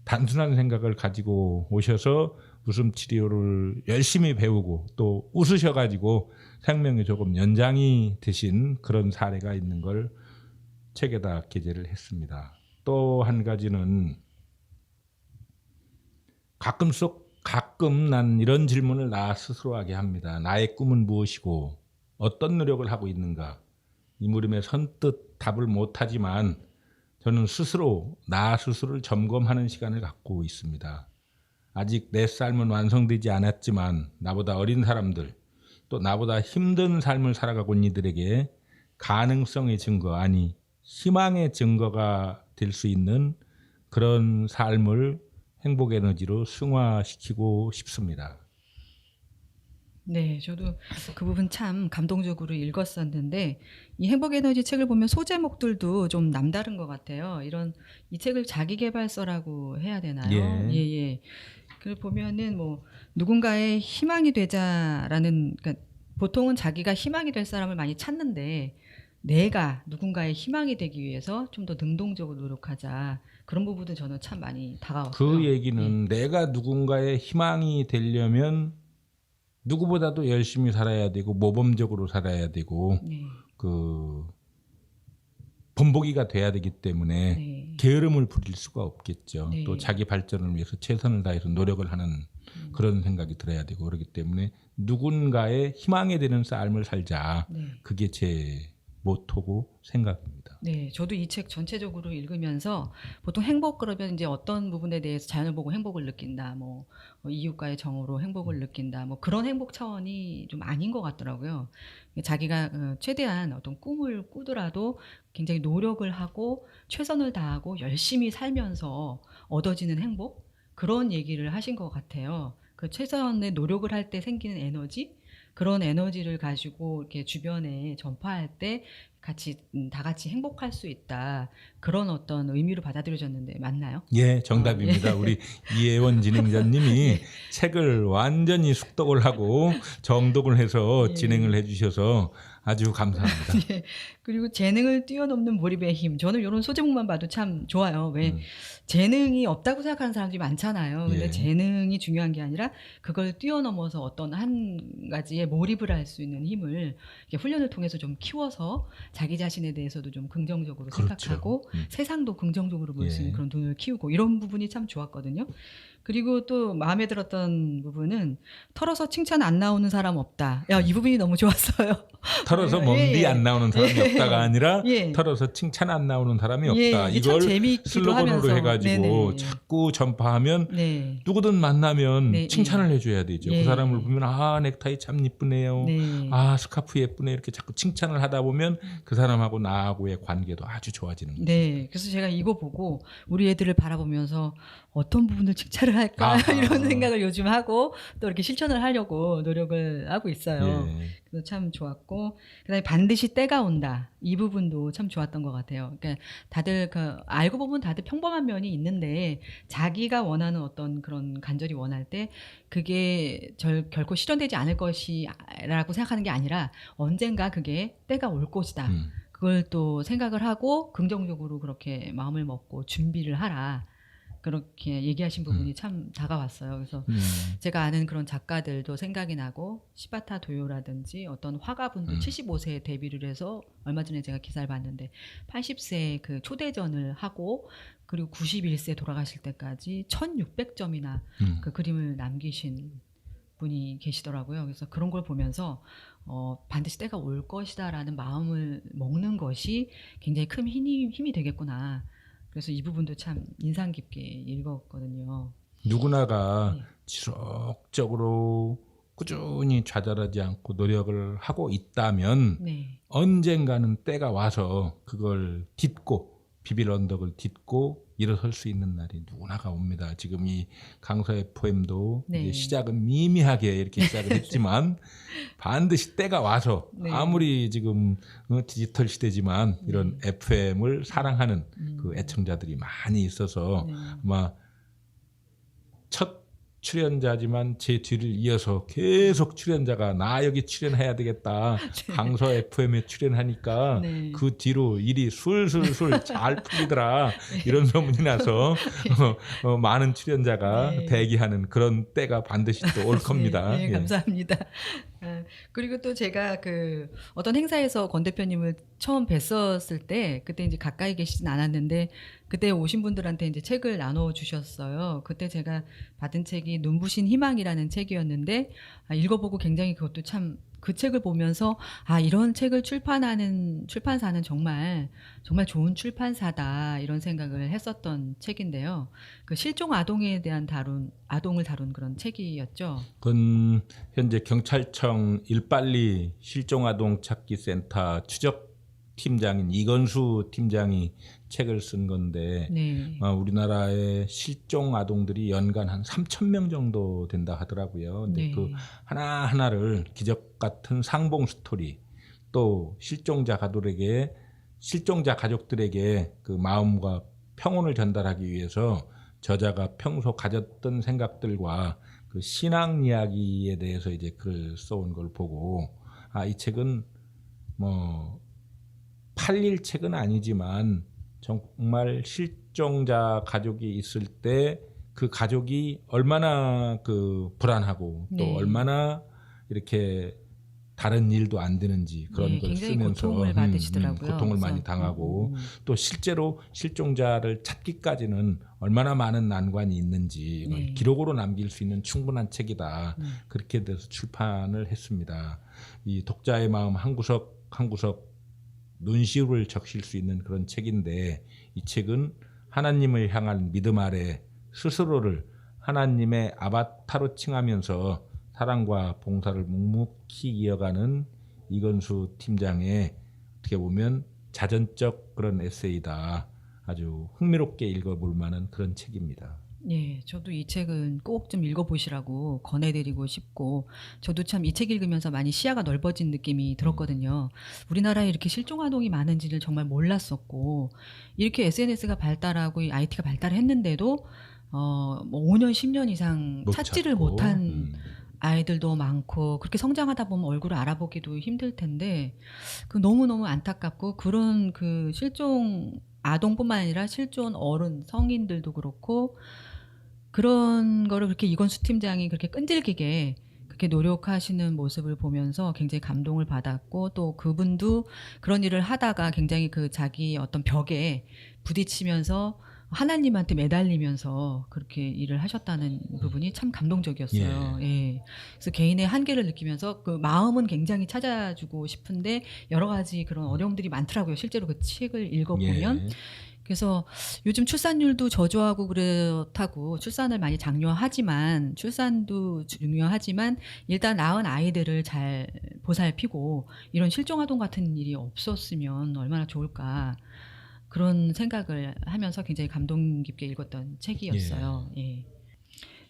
Speaker 2: 단순한 생각을 가지고 오셔서 웃음 치료를 열심히 배우고 또 웃으셔가지고 생명이 조금 연장이 되신 그런 사례가 있는 걸 책에다 게재를 했습니다. 또 한 가지는 가끔 난 이런 질문을 나 스스로하게 합니다. 나의 꿈은 무엇이고 어떤 노력을 하고 있는가. 이 물음에 선뜻 답을 못하지만 저는 나 스스로를 점검하는 시간을 갖고 있습니다. 아직 내 삶은 완성되지 않았지만 나보다 어린 사람들, 또 나보다 힘든 삶을 살아가고 있는 이들에게 가능성의 증거, 아니 희망의 증거가 될 수 있는 그런 삶을 행복 에너지로 승화시키고 싶습니다.
Speaker 1: 네, 저도 그 부분 참 감동적으로 읽었었는데 이 행복 에너지 책을 보면 소제목들도 좀 남다른 것 같아요. 이 책을 자기계발서라고 해야 되나요?
Speaker 2: 예.
Speaker 1: 예. 그 보면은 뭐 누군가의 희망이 되자라는, 그러니까 보통은 자기가 희망이 될 사람을 많이 찾는데 내가 누군가의 희망이 되기 위해서 좀 더 능동적으로 노력하자. 그런 부분도 저는 참 많이 다가왔어요.
Speaker 2: 그 얘기는 내가 누군가의 희망이 되려면 누구보다도 열심히 살아야 되고 모범적으로 살아야 되고
Speaker 1: 네.
Speaker 2: 그 본보기가 돼야 되기 때문에
Speaker 1: 네.
Speaker 2: 게으름을 부릴 수가 없겠죠.
Speaker 1: 네.
Speaker 2: 또 자기 발전을 위해서 최선을 다해서 노력을 하는 그런 생각이 들어야 되고 그렇기 때문에 누군가의 희망이 되는 삶을 살자.
Speaker 1: 네.
Speaker 2: 그게 제 모토고 생각입니다.
Speaker 1: 네, 저도 이 책 전체적으로 읽으면서 보통 행복 그러면 이제 어떤 부분에 대해서 자연을 보고 행복을 느낀다, 뭐 이웃과의 정으로 행복을 느낀다, 뭐 그런 행복 차원이 좀 아닌 것 같더라고요. 자기가 최대한 어떤 꿈을 꾸더라도 굉장히 노력을 하고 최선을 다하고 열심히 살면서 얻어지는 행복, 그런 얘기를 하신 것 같아요. 그 최선의 노력을 할 때 생기는 에너지, 그런 에너지를 가지고 이렇게 주변에 전파할 때 다 같이 행복할 수 있다. 그런 어떤 의미로 받아들여졌는데 맞나요?
Speaker 2: 예, 정답입니다. 우리 이혜원 진행자님이 책을 완전히 숙독을 하고 정독을 해서
Speaker 1: 예.
Speaker 2: 진행을 해주셔서 아주 감사합니다.
Speaker 1: 예. 그리고 재능을 뛰어넘는 몰입의 힘. 저는 이런 소제목만 봐도 참 좋아요. 왜 재능이 없다고 생각하는 사람들이 많잖아요. 근데
Speaker 2: 예.
Speaker 1: 재능이 중요한 게 아니라 그걸 뛰어넘어서 어떤 한 가지에 몰입을 할 수 있는 힘을 이렇게 훈련을 통해서 좀 키워서 자기 자신에 대해서도 좀 긍정적으로
Speaker 2: 그렇죠.
Speaker 1: 생각하고 세상도 긍정적으로 볼 수 있는
Speaker 2: 예.
Speaker 1: 그런 눈을 키우고 이런 부분이 참 좋았거든요. 그리고 또 마음에 들었던 부분은 털어서 칭찬 안 나오는 사람 없다. 야, 이 부분이 너무 좋았어요.
Speaker 2: 털어서
Speaker 1: 예.
Speaker 2: 먼디 안 나오는 사람이
Speaker 1: 예.
Speaker 2: 없다가 아니라
Speaker 1: 예.
Speaker 2: 털어서 칭찬 안 나오는 사람이
Speaker 1: 예,
Speaker 2: 없다.
Speaker 1: 이게 참
Speaker 2: 이걸
Speaker 1: 재미있기도
Speaker 2: 슬로건으로
Speaker 1: 하면서.
Speaker 2: 해가지고
Speaker 1: 네네.
Speaker 2: 자꾸 전파하면
Speaker 1: 네.
Speaker 2: 누구든 만나면
Speaker 1: 네,
Speaker 2: 칭찬을 해줘야 되죠.
Speaker 1: 예.
Speaker 2: 그 사람을 보면 아 넥타이 참 이쁘네요.
Speaker 1: 네.
Speaker 2: 아 스카프 예쁘네. 이렇게 자꾸 칭찬을 하다 보면 그 사람하고 나하고의 관계도 아주 좋아지는 거죠.
Speaker 1: 네. 그래서 제가 이거 보고 우리 애들을 바라보면서 어떤 부분을 칭찬을 할까
Speaker 2: 아하.
Speaker 1: 이런 생각을 요즘 하고 또 이렇게 실천을 하려고 노력을 하고 있어요.
Speaker 2: 예.
Speaker 1: 그래서 참 좋았고, 그다음에 반드시 때가 온다. 이 부분도 참 좋았던 것 같아요. 그러니까 다들 알고 보면 다들 평범한 면이 있는데 자기가 원하는 어떤 그런 간절히 원할 때 그게 결코 실현되지 않을 것이라고 생각하는 게 아니라 언젠가 그게 때가 올 것이다. 그걸 또 생각을 하고 긍정적으로 그렇게 마음을 먹고 준비를 하라. 그렇게 얘기하신 부분이 참 다가왔어요. 그래서 제가 아는 그런 작가들도 생각이 나고 시바타 도요라든지 어떤 화가분도 75세에 데뷔를 해서 얼마 전에 제가 기사를 봤는데 80세 그 초대전을 하고 그리고 91세 돌아가실 때까지 1600점이나 그 그림을 남기신 분이 계시더라고요. 그래서 그런 걸 보면서 반드시 때가 올 것이다라는 마음을 먹는 것이 굉장히 큰 힘이 되겠구나. 그래서 이 부분도 참 인상 깊게 읽었거든요.
Speaker 2: 누구나가
Speaker 1: 네.
Speaker 2: 지속적으로 꾸준히 좌절하지 않고 노력을 하고 있다면
Speaker 1: 네.
Speaker 2: 언젠가는 때가 와서 그걸 딛고 비빌 언덕을 딛고 일어설 수 있는 날이 누구나가 옵니다. 지금 이 강서 FM도
Speaker 1: 네.
Speaker 2: 이제 시작은 미미하게 이렇게 시작을 했지만 반드시 때가 와서
Speaker 1: 네.
Speaker 2: 아무리 지금 디지털 시대지만 이런 FM을 사랑하는 그 애청자들이 많이 있어서
Speaker 1: 네.
Speaker 2: 아마 첫 출연자지만 제 뒤를 이어서 계속 출연자가 나 여기 출연해야 되겠다. 강서 FM에 출연하니까
Speaker 1: 네.
Speaker 2: 그 뒤로 일이 술술술 잘 풀리더라. 이런 소문이 나서 많은 출연자가
Speaker 1: 네.
Speaker 2: 대기하는 그런 때가 반드시 또 올 겁니다.
Speaker 1: 네,
Speaker 2: 예.
Speaker 1: 감사합니다. 그리고 또 제가 그 어떤 행사에서 권 대표님을 처음 뵀었을 때 그때 이제 가까이 계시진 않았는데 그때 오신 분들한테 이제 책을 나눠 주셨어요. 그때 제가 받은 책이 눈부신 희망이라는 책이었는데 읽어보고 굉장히 그것도 참 그 책을 보면서 이런 책을 출판하는 출판사는 정말 정말 좋은 출판사다 이런 생각을 했었던 책인데요. 그 실종 아동에 대한 아동을 다룬 그런 책이었죠.
Speaker 2: 그건 현재 경찰청 일빨리 실종아동 찾기 센터 추적 팀장인 이건수 팀장이 책을 쓴 건데
Speaker 1: 네.
Speaker 2: 우리나라의 실종 아동들이 연간 한 3천 명 정도 된다 하더라고요. 근데
Speaker 1: 네.
Speaker 2: 그 하나 하나를 기적 같은 상봉 스토리, 또 실종자 가족들에게 그 마음과 평온을 전달하기 위해서 저자가 평소 가졌던 생각들과 그 신앙 이야기에 대해서 이제 글을 써온 걸 보고 이 책은 뭐 팔릴 책은 아니지만 정말 실종자 가족이 있을 때 그 가족이 얼마나 그 불안하고 또
Speaker 1: 네.
Speaker 2: 얼마나 이렇게 다른 일도 안 되는지 그런
Speaker 1: 네,
Speaker 2: 걸
Speaker 1: 굉장히
Speaker 2: 쓰면서
Speaker 1: 고통을 받으시더라고요.
Speaker 2: 고통을 많이
Speaker 1: 그래서
Speaker 2: 당하고 또 실제로 실종자를 찾기까지는 얼마나 많은 난관이 있는지 이걸
Speaker 1: 네.
Speaker 2: 기록으로 남길 수 있는 충분한 책이다.
Speaker 1: 네.
Speaker 2: 그렇게 돼서 출판을 했습니다. 이 독자의 마음 한 구석 한 구석 눈시울을 적실 수 있는 그런 책인데 이 책은 하나님을 향한 믿음 아래 스스로를 하나님의 아바타로 칭하면서 사랑과 봉사를 묵묵히 이어가는 이건수 팀장의 어떻게 보면 자전적 그런 에세이다. 아주 흥미롭게 읽어볼 만한 그런 책입니다.
Speaker 1: 예, 저도 이 책은 꼭 좀 읽어보시라고 권해드리고 싶고, 저도 참 이 책 읽으면서 많이 시야가 넓어진 느낌이 들었거든요. 우리나라에 이렇게 실종아동이 많은지를 정말 몰랐었고, 이렇게 SNS가 발달하고 이 IT가 발달했는데도, 뭐 5년, 10년 이상
Speaker 2: 못
Speaker 1: 찾지를
Speaker 2: 찾고,
Speaker 1: 못한 아이들도 많고, 그렇게 성장하다 보면 얼굴을 알아보기도 힘들 텐데, 그 너무너무 안타깝고, 그런 그 실종 아동뿐만 아니라 실종 어른, 성인들도 그렇고, 그런 거를 그렇게 이건수 팀장이 그렇게 끈질기게 그렇게 노력하시는 모습을 보면서 굉장히 감동을 받았고, 또 그분도 그런 일을 하다가 굉장히 그 자기 어떤 벽에 부딪히면서 하나님한테 매달리면서 그렇게 일을 하셨다는 부분이 참 감동적이었어요. 예. 그래서 개인의 한계를 느끼면서 그 마음은 굉장히 찾아주고 싶은데 여러 가지 그런 어려움들이 많더라고요. 실제로 그 책을 읽어보면.
Speaker 2: 예.
Speaker 1: 그래서 요즘 출산율도 저조하고 그렇다고 출산을 많이 장려하지만 출산도 중요하지만 일단 낳은 아이들을 잘 보살피고 이런 실종아동 같은 일이 없었으면 얼마나 좋을까 그런 생각을 하면서 굉장히 감동 깊게 읽었던 책이었어요. 예.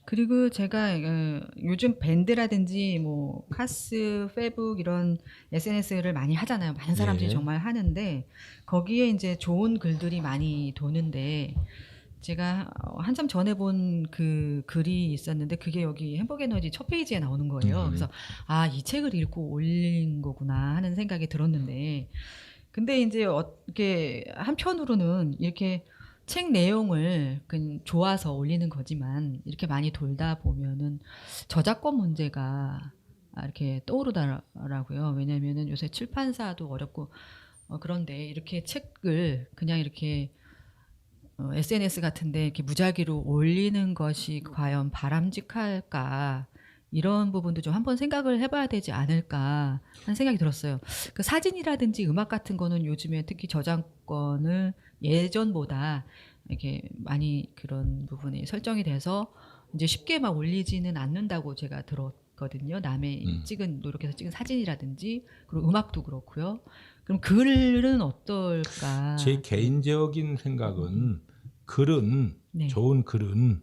Speaker 1: 그리고 제가 요즘 밴드라든지 뭐 카스, 페북 이런 SNS를 많이 하잖아요. 많은 사람들이
Speaker 2: 예.
Speaker 1: 정말 하는데 거기에 이제 좋은 글들이 많이 도는데 제가 한참 전에 본 그 글이 있었는데 그게 여기 행복 에너지 첫 페이지에 나오는 거예요. 그래서 이 책을 읽고 올린 거구나 하는 생각이 들었는데 근데 이제 어떻게 한편으로는 이렇게 책 내용을 좋아서 올리는 거지만 이렇게 많이 돌다 보면은 저작권 문제가 이렇게 떠오르더라고요. 왜냐면은 요새 출판사도 어렵고 그런데 이렇게 책을 그냥 이렇게 SNS 같은데 이렇게 무작위로 올리는 것이 과연 바람직할까? 이런 부분도 좀 한번 생각을 해봐야 되지 않을까 하는 생각이 들었어요. 그 사진이라든지 음악 같은 거는 요즘에 특히 저작권을 예전보다 이렇게 많이 그런 부분이 설정이 돼서 이제 쉽게 막 올리지는 않는다고 제가 들었거든요. 남의 노력해서 찍은 사진이라든지 그리고 음악도 그렇고요. 그럼 글은 어떨까?
Speaker 2: 제 개인적인 생각은 글은
Speaker 1: 네.
Speaker 2: 좋은 글은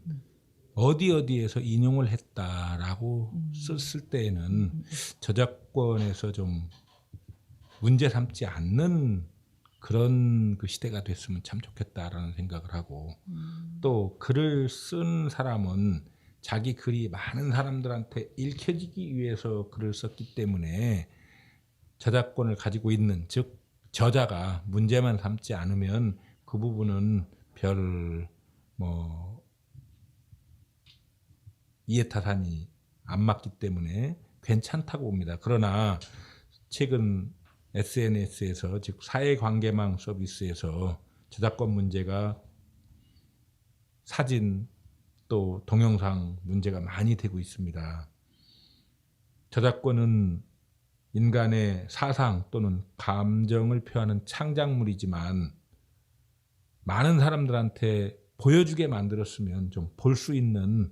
Speaker 2: 어디에서 인용을 했다라고 썼을 때에는 저작권에서 좀 문제 삼지 않는 그런 그 시대가 됐으면 참 좋겠다라는 생각을 하고 또 글을 쓴 사람은 자기 글이 많은 사람들한테 읽혀지기 위해서 글을 썼기 때문에 저작권을 가지고 있는 즉 저자가 문제만 삼지 않으면 그 부분은 별 뭐 이해타산이 안 맞기 때문에 괜찮다고 봅니다. 그러나 최근 SNS에서 즉 사회관계망 서비스에서 저작권 문제가 사진 또 동영상 문제가 많이 되고 있습니다. 저작권은 인간의 사상 또는 감정을 표하는 창작물이지만 많은 사람들한테 보여주게 만들었으면 좀 볼 수 있는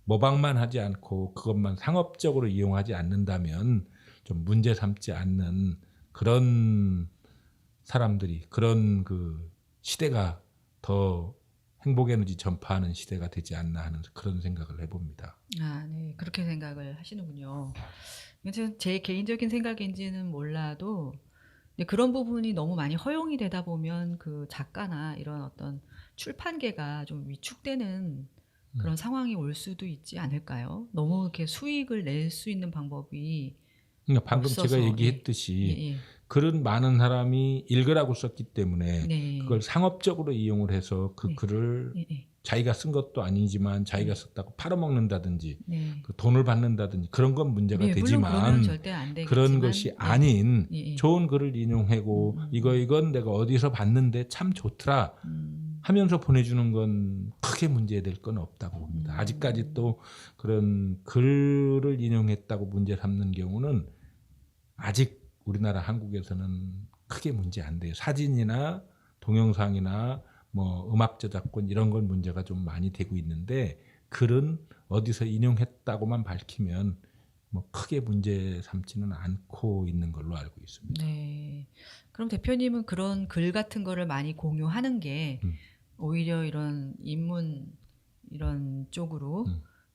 Speaker 2: 모방만 하지 않고 그것만 상업적으로 이용하지 않는다면 좀 문제 삼지 않는 그런 사람들이 그런 그 시대가 더 행복에너지 전파하는 시대가 되지 않나 하는 그런 생각을 해봅니다.
Speaker 1: 아, 네. 그렇게 생각을 하시는군요. 이건 제 개인적인 생각인지는 몰라도 그런 부분이 너무 많이 허용이 되다 보면 그 작가나 이런 어떤 출판계가 좀 위축되는 그런 상황이 올 수도 있지 않을까요? 너무 이렇게 수익을 낼 수 있는 방법이
Speaker 2: 그러니까 방금
Speaker 1: 없어서.
Speaker 2: 제가
Speaker 1: 예.
Speaker 2: 얘기했듯이
Speaker 1: 예, 예.
Speaker 2: 글은 많은 사람이 읽으라고 썼기 때문에
Speaker 1: 네.
Speaker 2: 그걸 상업적으로 이용을 해서 그
Speaker 1: 네.
Speaker 2: 글을
Speaker 1: 예, 예.
Speaker 2: 자기가 쓴 것도 아니지만 자기가 썼다고 팔아먹는다든지
Speaker 1: 네.
Speaker 2: 그 돈을 받는다든지 그런 건 문제가
Speaker 1: 예, 물론 그러면
Speaker 2: 되지만
Speaker 1: 절대 안 되겠지만
Speaker 2: 그런 것이 아닌
Speaker 1: 예, 예.
Speaker 2: 좋은 글을 인용하고 이건 내가 어디서 봤는데 참 좋더라 하면서 보내주는 건 크게 문제될 건 없다고 봅니다. 아직까지 또 그런 글을 인용했다고 문제 삼는 경우는 아직 우리나라 한국에서는 크게 문제 안 돼요. 사진이나 동영상이나 뭐 음악 저작권 이런 건 문제가 좀 많이 되고 있는데 글은 어디서 인용했다고만 밝히면 뭐 크게 문제 삼지는 않고 있는 걸로 알고 있습니다.
Speaker 1: 네. 그럼 대표님은 그런 글 같은 거를 많이 공유하는 게 오히려 이런 인문 이런 쪽으로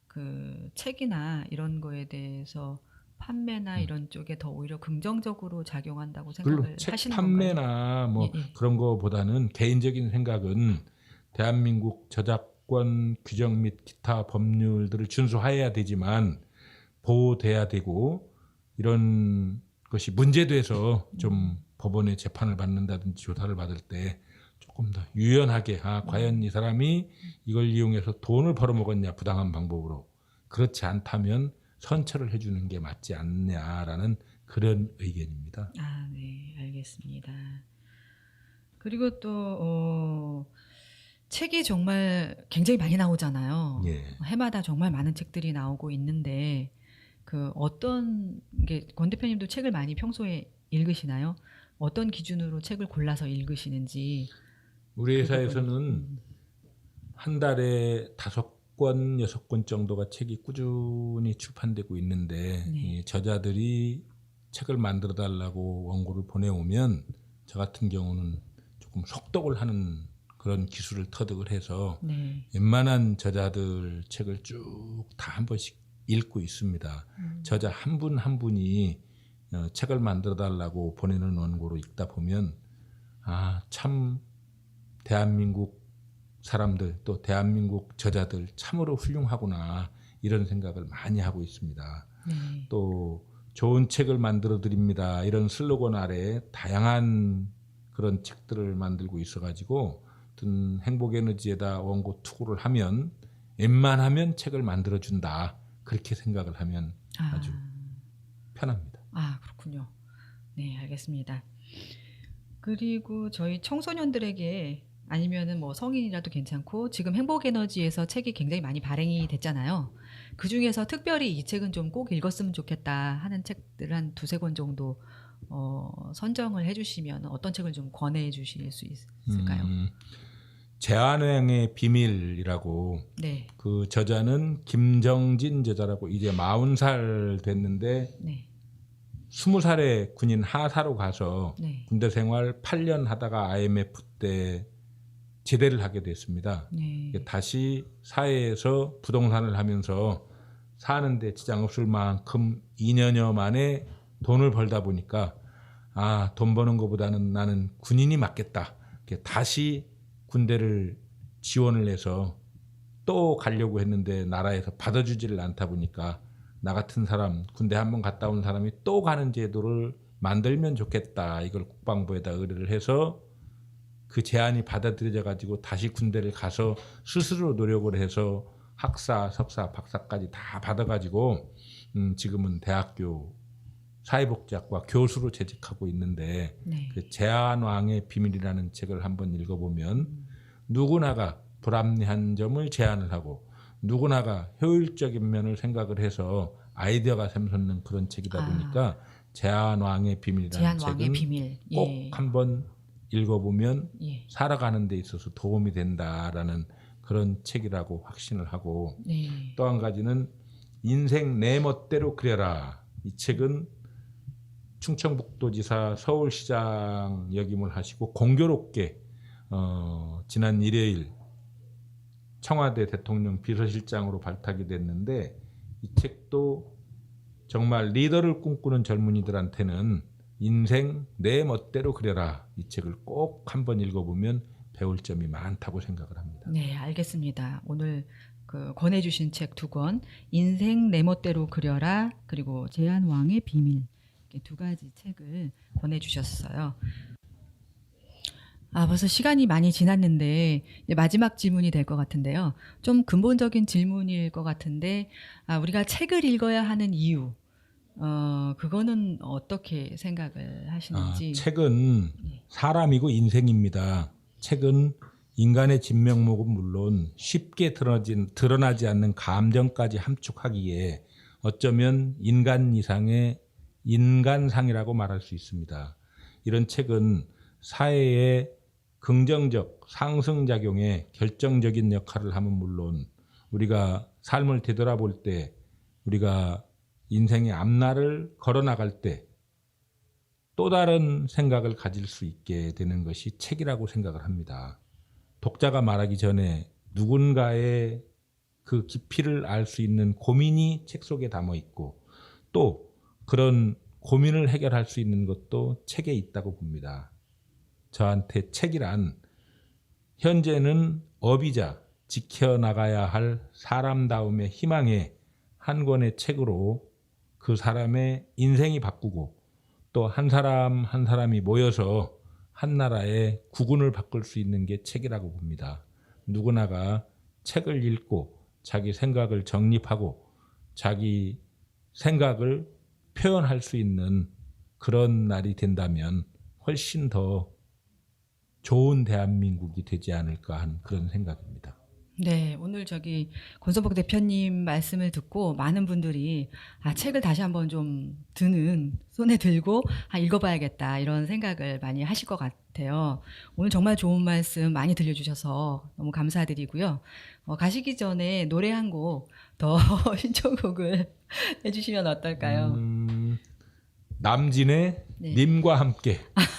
Speaker 1: 그 책이나 이런 거에 대해서 판매나 이런 쪽에 더 오히려 긍정적으로 작용한다고
Speaker 2: 물론
Speaker 1: 생각을
Speaker 2: 책
Speaker 1: 하시는 건가요?
Speaker 2: 판매나 뭐
Speaker 1: 예, 예.
Speaker 2: 그런 거보다는 개인적인 생각은 대한민국 저작권 규정 및 기타 법률들을 준수해야 되지만 보호돼야 되고 이런 것이 문제돼서 좀 법원에 재판을 받는다든지 조사를 받을 때 조금 더 유연하게 과연 이 사람이 이걸 이용해서 돈을 벌어먹었냐 부당한 방법으로 그렇지 않다면 선처를 해주는 게 맞지 않냐라는 그런 의견입니다.
Speaker 1: 아, 네, 알겠습니다. 그리고 또 책이 정말 굉장히 많이 나오잖아요.
Speaker 2: 예.
Speaker 1: 해마다 정말 많은 책들이 나오고 있는데 그 어떤 게 권 대표님도 책을 많이 평소에 읽으시나요? 어떤 기준으로 책을 골라서 읽으시는지.
Speaker 2: 우리
Speaker 1: 그
Speaker 2: 회사에서는 한 달에 5권, 6권 정도가 책이 꾸준히 출판되고 있는데
Speaker 1: 네.
Speaker 2: 이 저자들이 책을 만들어 달라고 원고를 보내오면 저 같은 경우는 조금 속독을 하는 그런 기술을 터득을 해서
Speaker 1: 네.
Speaker 2: 웬만한 저자들 책을 쭉 다 한 번씩 읽고 있습니다. 저자 한 분 한 분이 책을 만들어 달라고 보내는 원고로 읽다 보면 참 대한민국 사람들 또 대한민국 저자들 참으로 훌륭하구나 이런 생각을 많이 하고 있습니다.
Speaker 1: 네.
Speaker 2: 또 좋은 책을 만들어 드립니다 이런 슬로건 아래 다양한 그런 책들을 만들고 있어가지고 어떤 행복에너지에다 원고 투고를 하면 웬만하면 책을 만들어 준다 그렇게 생각을 하면 아주 편합니다.
Speaker 1: 아, 그렇군요. 네, 알겠습니다. 그리고 저희 청소년들에게 아니면은 뭐 성인이라도 괜찮고 지금 행복에너지에서 책이 굉장히 많이 발행이 됐잖아요. 그 중에서 특별히 이 책은 좀 꼭 읽었으면 좋겠다 하는 책들 한 2-3권 정도 선정을 해주시면 어떤 책을 좀 권해 주실 수 있을까요?
Speaker 2: 제한행의 비밀이라고
Speaker 1: 네,
Speaker 2: 그 저자는 김정진 저자라고 이제 40살 됐는데
Speaker 1: 네,
Speaker 2: 20살에 군인 하사로 가서
Speaker 1: 네,
Speaker 2: 군대 생활 8년 하다가 IMF 때 제대를 하게 됐습니다.
Speaker 1: 네,
Speaker 2: 다시 사회에서 부동산을 하면서 사는데 지장 없을 만큼 2년여 만에 돈을 벌다 보니까 돈 버는 것보다는 나는 군인이 맞겠다. 다시 군대를 지원을 해서 또 가려고 했는데 나라에서 받아주지를 않다 보니까 나 같은 사람 군대 한번 갔다 온 사람이 또 가는 제도를 만들면 좋겠다. 이걸 국방부에다 의뢰를 해서 그 제안이 받아들여져 가지고 다시 군대를 가서 스스로 노력을 해서 학사, 석사, 박사까지 다 받아가지고 지금은 대학교 사회복지학과 교수로 재직하고 있는데
Speaker 1: 네.
Speaker 2: 그 제한왕의 비밀이라는 책을 한번 읽어보면 누구나가 불합리한 점을 제한을 하고 누구나가 효율적인 면을 생각을 해서 아이디어가 샘솟는 그런 책이다 보니까 제한왕의 비밀이라는
Speaker 1: 제한왕의
Speaker 2: 책은
Speaker 1: 비밀.
Speaker 2: 꼭
Speaker 1: 예.
Speaker 2: 한번 읽어보면
Speaker 1: 예.
Speaker 2: 살아가는 데 있어서 도움이 된다라는 그런 책이라고 확신을 하고
Speaker 1: 네.
Speaker 2: 또 한 가지는 인생 내 멋대로 그려라. 이 책은 충청북도지사 서울시장 역임을 하시고 공교롭게 지난 일요일 청와대 대통령 비서실장으로 발탁이 됐는데 이 책도 정말 리더를 꿈꾸는 젊은이들한테는 인생 내 멋대로 그려라. 이 책을 꼭 한번 읽어보면 배울 점이 많다고 생각을 합니다.
Speaker 1: 네, 알겠습니다. 오늘 그 권해주신 책 2권, 인생 내 멋대로 그려라, 그리고 제한왕의 비밀, 이렇게 2가지 책을 권해주셨어요. 벌써 시간이 많이 지났는데 이제 마지막 질문이 될 것 같은데요. 좀 근본적인 질문일 것 같은데, 우리가 책을 읽어야 하는 이유, 그거는 어떻게 생각을 하시는지.
Speaker 2: 책은 사람이고 인생입니다. 책은 인간의 진면목은 물론 쉽게 드러나지 않는 감정까지 함축하기에 어쩌면 인간 이상의 인간상이라고 말할 수 있습니다. 이런 책은 사회의 긍정적 상승작용에 결정적인 역할을 하면 물론 우리가 삶을 되돌아볼 때 우리가 인생의 앞날을 걸어나갈 때 또 다른 생각을 가질 수 있게 되는 것이 책이라고 생각을 합니다. 독자가 말하기 전에 누군가의 그 깊이를 알 수 있는 고민이 책 속에 담아 있고 또 그런 고민을 해결할 수 있는 것도 책에 있다고 봅니다. 저한테 책이란 현재는 업이자 지켜나가야 할 사람다움의 희망의 한 권의 책으로 그 사람의 인생이 바꾸고 또 한 사람 한 사람이 모여서 한 나라의 국운을 바꿀 수 있는 게 책이라고 봅니다. 누구나가 책을 읽고 자기 생각을 정립하고 자기 생각을 표현할 수 있는 그런 날이 된다면 훨씬 더 좋은 대한민국이 되지 않을까 하는 그런 생각입니다.
Speaker 1: 네, 오늘 권선복 대표님 말씀을 듣고 많은 분들이 책을 다시 한번 좀 손에 들고 읽어봐야겠다 이런 생각을 많이 하실 것 같아요. 오늘 정말 좋은 말씀 많이 들려주셔서 너무 감사드리고요. 가시기 전에 노래 한 곡 더 신청곡을 해주시면 어떨까요?
Speaker 2: 남진의
Speaker 1: 네.
Speaker 2: 님과 함께.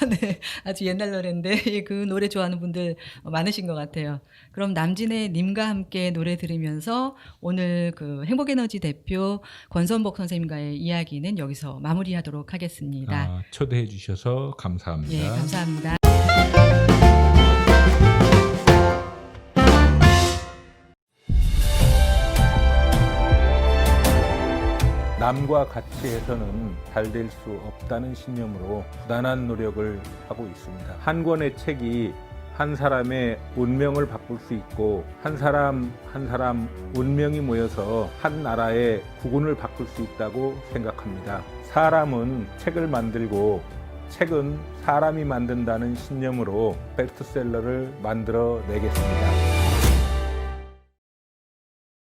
Speaker 1: 네, 아주 옛날 노래인데 그 노래 좋아하는 분들 많으신 것 같아요. 그럼 남진의 님과 함께 노래 들으면서 오늘 그 행복에너지 대표 권선복 선생님과의 이야기는 여기서 마무리하도록 하겠습니다.
Speaker 2: 초대해 주셔서 감사합니다.
Speaker 1: 예, 감사합니다.
Speaker 2: 남과 같이 해서는 잘 될 수 없다는 신념으로 부단한 노력을 하고 있습니다. 한 권의 책이 한 사람의 운명을 바꿀 수 있고 한 사람 한 사람 운명이 모여서 한 나라의 국운을 바꿀 수 있다고 생각합니다. 사람은 책을 만들고 책은 사람이 만든다는 신념으로 베스트셀러를 만들어 내겠습니다.